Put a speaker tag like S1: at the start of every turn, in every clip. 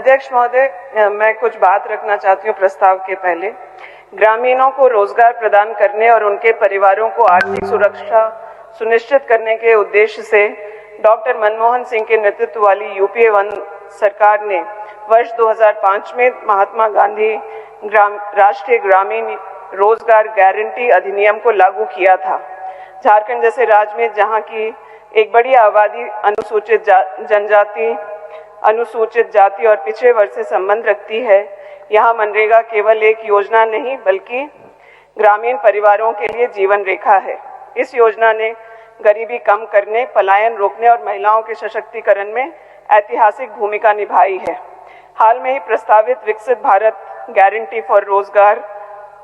S1: अध्यक्ष महोदय, मैं कुछ बात रखना चाहती हूँ प्रस्ताव के पहले। ग्रामीणों को रोजगार प्रदान करने और उनके परिवारों को आर्थिक सुरक्षा सुनिश्चित करने के उद्देश्य से डॉक्टर मनमोहन सिंह के नेतृत्व वाली यूपीए 1 सरकार ने वर्ष 2005 में महात्मा गांधी राष्ट्रीय ग्रामीण रोजगार गारंटी अधिनियम को लागू किया था। झारखंड जैसे राज्य में, जहां की एक बड़ी आबादी अनुसूचित जाति और पिछड़े वर्ग से संबंध रखती है, यहाँ मनरेगा केवल एक योजना नहीं बल्कि ग्रामीण परिवारों के लिए जीवन रेखा है। इस योजना ने गरीबी कम करने, पलायन रोकने और महिलाओं के सशक्तिकरण में ऐतिहासिक भूमिका निभाई है। हाल में ही प्रस्तावित विकसित भारत गारंटी फॉर रोजगार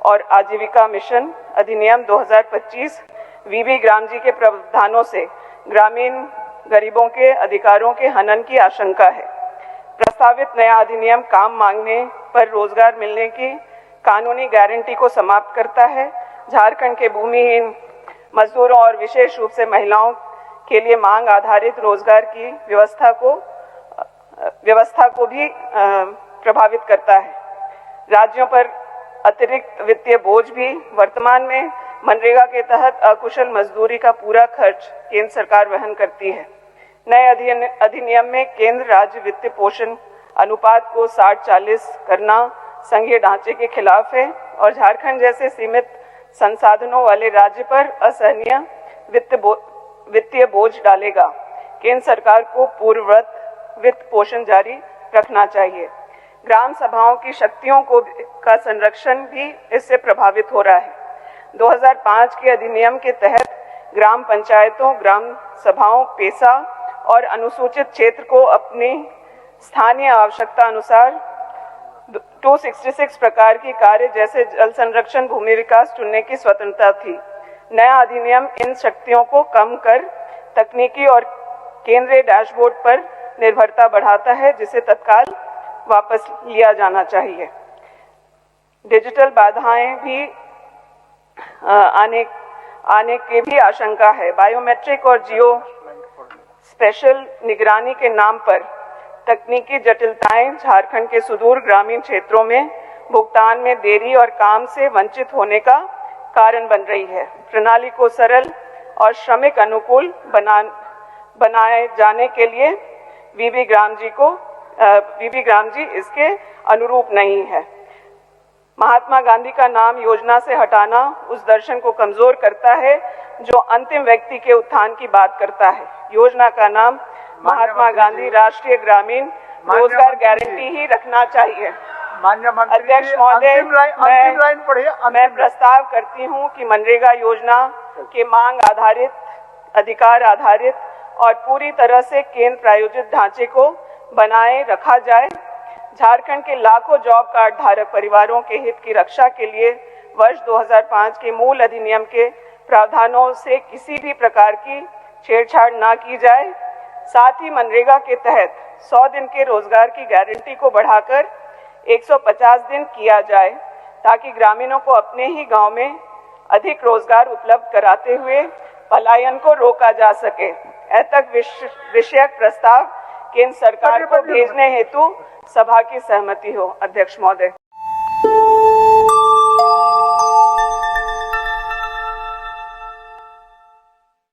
S1: और आजीविका मिशन अधिनियम 2025 वीबी ग्राम जी के प्रावधानों से ग्रामीण गरीबों के अधिकारों के हनन की आशंका है। प्रस्तावित नया अधिनियम काम मांगने पर रोजगार मिलने की कानूनी गारंटी को समाप्त करता है। झारखंड के भूमिहीन मजदूरों और विशेष रूप से महिलाओं के लिए मांग आधारित रोजगार की व्यवस्था को भी प्रभावित करता है। राज्यों पर अतिरिक्त वित्तीय बोझ भी। वर्तमान में मनरेगा के तहत अकुशल मजदूरी का पूरा खर्च केंद्र सरकार वहन करती है। नए अधिनियम में केंद्र राज्य वित्तीय पोषण अनुपात को 60-40 करना संघीय ढांचे के खिलाफ है और झारखंड जैसे सीमित संसाधनों वाले राज्य पर असहनीय वित्तीय बोझ डालेगा। केंद्र सरकार को पूर्ववत वित्त पोषण जारी रखना चाहिए। ग्राम सभाओं की शक्तियों का संरक्षण भी इससे प्रभावित हो रहा है। 2005 के अधिनियम के तहत ग्राम पंचायतों, ग्राम सभाओं, पेशा और अनुसूचित क्षेत्र को अपनी स्थानीय आवश्यकता अनुसार 266 प्रकार की कार्य जैसे जल संरक्षण, भूमि विकास चुनने की स्वतंत्रता थी। नया अधिनियम इन शक्तियों को कम कर तकनीकी और केंद्रीय डैशबोर्ड पर निर्भरता बढ़ाता है, जिसे तत्काल वापस लिया जाना चाहिए। डिजिटल बाधाएं भी आने की भी आशंका है। बायोमेट्रिक और जियो स्पेशल निगरानी के नाम पर तकनीकी जटिलताएं झारखंड के सुदूर ग्रामीण क्षेत्रों में भुगतान में देरी और काम से वंचित होने का कारण बन रही है। प्रणाली को सरल और श्रमिक अनुकूल बनाए जाने के लिए वीबी ग्राम जी इसके अनुरूप नहीं है। महात्मा गांधी का नाम योजना से हटाना उस दर्शन को कमजोर करता है जो अंतिम व्यक्ति के उत्थान की बात करता है। योजना का नाम महात्मा गांधी राष्ट्रीय ग्रामीण रोजगार गारंटी ही रखना चाहिए। अध्यक्ष महोदय, मैं प्रस्ताव करती हूं कि मनरेगा योजना के मांग आधारित, अधिकार आधारित और पूरी तरह से केंद्र प्रायोजित ढांचे को बनाए रखा जाए। झारखंड के लाखों जॉब कार्ड धारक परिवारों के हित की रक्षा के लिए वर्ष 2005 के मूल अधिनियम के प्रावधानों से किसी भी प्रकार की छेड़छाड़ न की जाए। साथ ही मनरेगा के तहत 100 दिन के रोजगार की गारंटी को बढ़ाकर 150 दिन किया जाए, ताकि ग्रामीणों को अपने ही गांव में अधिक रोजगार उपलब्ध कराते हुए पलायन को रोका जा सके। ऐतक विषयक प्रस्ताव केंद्र सरकार को भेजने हेतु सभा की सहमति हो। अध्यक्ष महोदय।